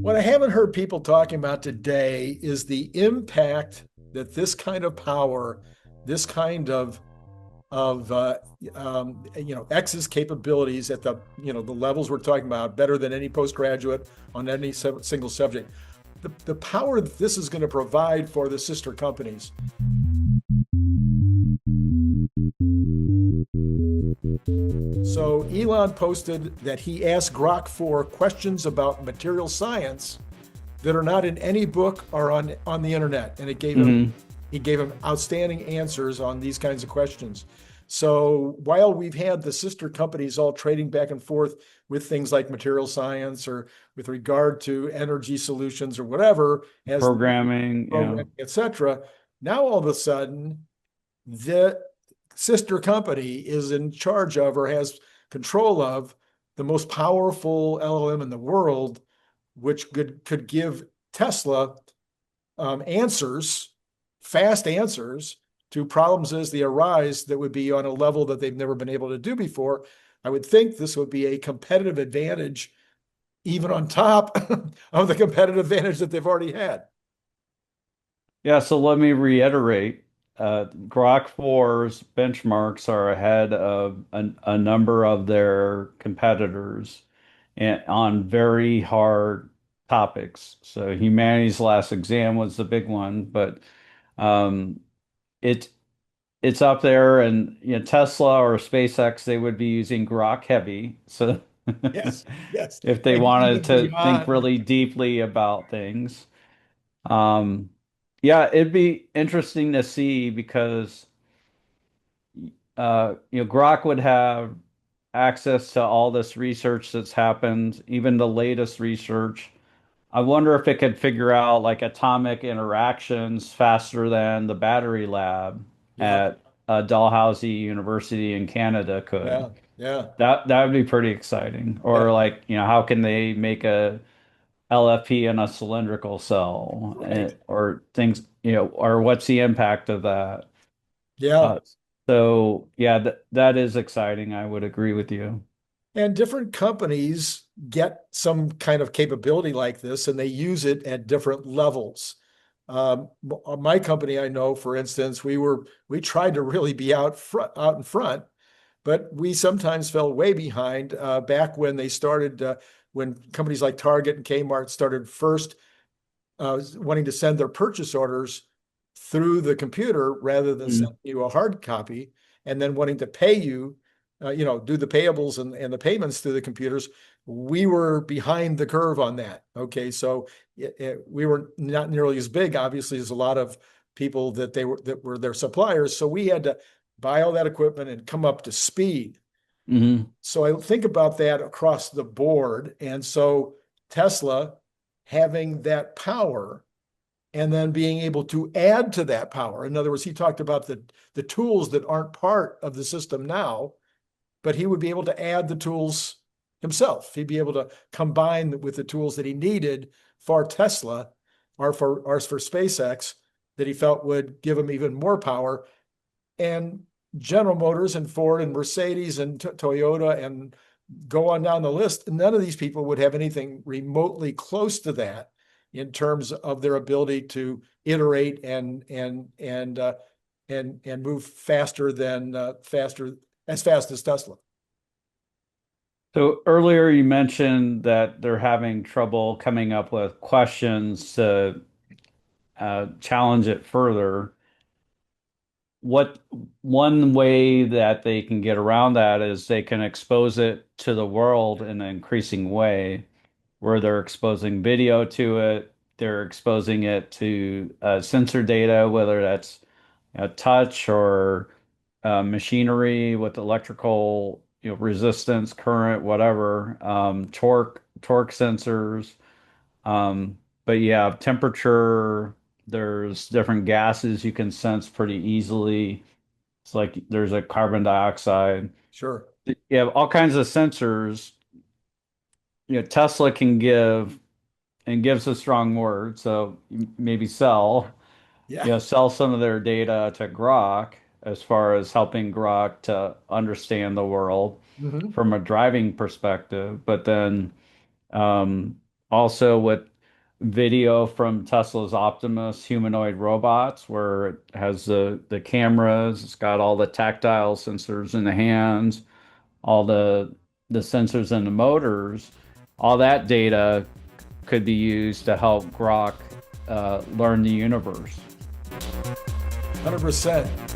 What I haven't heard people talking about today is the impact that this kind of power, this kind of X's capabilities at the levels we're talking about, better than any postgraduate on any single subject. The power that this is going to provide for the sister companies. So Elon posted that he asked Grok for questions about material science that are not in any book or on the internet, and Hmm. he gave him outstanding answers on these kinds of questions. So while we've had the sister companies all trading back and forth with things like material science or with regard to energy solutions or whatever, as Programming, yeah. programming, etc., now all of a sudden the sister company is in charge of or has control of the most powerful LLM in the world, which could give Tesla answers, fast answers to problems as they arise that would be on a level that they've never been able to do before. I would think this would be a competitive advantage, even on top of the competitive advantage that they've already had. Yeah, so let me reiterate. Grok 4's benchmarks are ahead of a number of their competitors and on very hard topics. So humanity's last exam was the big one, but um, it it's up there, and Tesla or SpaceX, they would be using Grok heavy. So Yes, yes, if they and wanted even to think beyond. really deeply about things. Um, yeah, it'd be interesting to see because Grok would have access to all this research that's happened, even the latest research. I wonder if it could figure out like atomic interactions faster than the battery lab Yeah, at Dalhousie University in Canada could. yeah, yeah, That would be pretty exciting. Or yeah. like, how can they make a LFP in a cylindrical cell, Right. or things, or what's the impact of that? Yeah. Uh, so yeah, that is exciting. I would agree with you. And different companies get some kind of capability like this and they use it at different levels. My company, I know, for instance, we tried to really be out in front, but we sometimes fell way behind back when they started, when companies like Target and Kmart started first wanting to send their purchase orders through the computer rather than Mm. send you a hard copy, and then wanting to pay you, do the payables and the payments through the computers. We were behind the curve on that. Okay, so we were not nearly as big, obviously, as a lot of people that were their suppliers. So we had to buy all that equipment and come up to speed. Hmm. So I think about that across the board. And so Tesla having that power and then being able to add to that power. In other words, he talked about the tools that aren't part of the system now, but he would be able to add the tools himself. He'd be able to combine with the tools that he needed for Tesla or for SpaceX that he felt would give him even more power. And General Motors and Ford and Mercedes and Toyota and go on down the list, none of these people would have anything remotely close to that in terms of their ability to iterate and move faster as fast as Tesla. So earlier you mentioned that they're having trouble coming up with questions to challenge it further. What One way that they can get around that is they can expose it to the world in an increasing way, where they're exposing video to it, they're exposing it to sensor data, whether that's touch or machinery with electrical, resistance, current, whatever, torque sensors. But yeah, temperature, there's different gases you can sense pretty easily. It's like there's a carbon dioxide. Sure. You have all kinds of sensors. Tesla can give, and gives a strong word, so maybe Yeah. sell some of their data to Grok as far as helping Grok to understand the world. Mhm. from a driving perspective, but then also with video from Tesla's Optimus humanoid robots, where it has the cameras, it's got all the tactile sensors in the hands, all the sensors in the motors, all that data could be used to help Grok learn the universe. 100%.